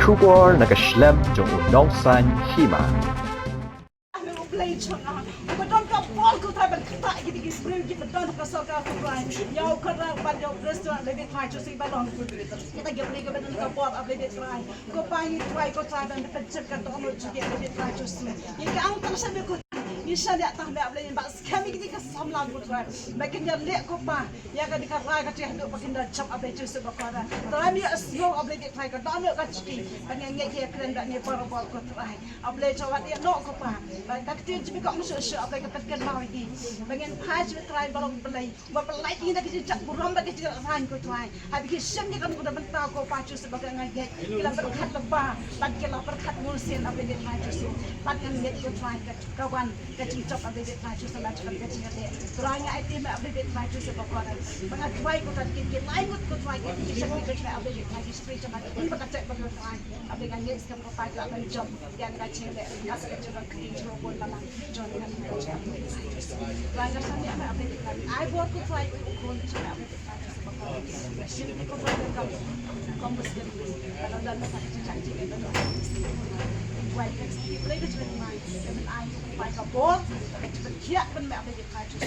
Shubor naka-Skhem jong unong san Hima. Beton ka pol ko tayo kita gidi spray kita beton ka so ka kurai yau kara ban yau restaurant lebe try to see ba long kita gap ni ka beton ka pol ab lebe try ko pa ni try ko try ban pecet ka to mo chiki lebe try to see ni ka ang tam sabi ko Isha dia tak nak beli bas kami kita kesam lagu tu, makin dia lek kopa, ya kan dikarai kat dia hendak pakai dah cap abis tu sebab kara. Tapi dia slow abis dia try kat, dah nak kat ciki, dengan ngeit dia keren dah ni parabol kot try. Abis cakap dia nak kopa, kat dia cuma kau mesti usah abis kat tekan mau lagi. Dengan patch try balong belai, belai ini dah kita cap buram dah kita rain kot try. Habis kita sem dia kan kita bentar kopa tu sebab dengan ngeit kita berkat lebah, dan kita berkat musim abis dia try tu. Dengan ngeit kot try kat kawan. Kacing cop abis dia try tu sebab cakap kacing dia. Terangnya item abis dia try tu sebab orang. Banyak try ko tak kita lain ko try kita semua kita abis dia try spray cakap ini pakai cek pakai try. Abis kan ngeit Skhem ko pakai abis job yang kacing dia. Asal kacing orang kering cuma pun lama. John dengan kacing. Terangnya sana abis dia try. I buat ko try ko cakap abis dia try sebab orang. Mesin ko pakai kompos dia. Kalau dah nak cacing dia. Duwai kan sikit, boleh ke cakap mai, dengan air sampai ke bol, cakap kiat pun mak boleh try tu.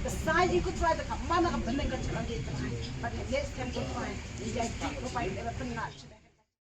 Besar ikut try dekat mana kan benar kan cakap dia try. Pada dia Skhem tu try, dia ikut sampai dia penat.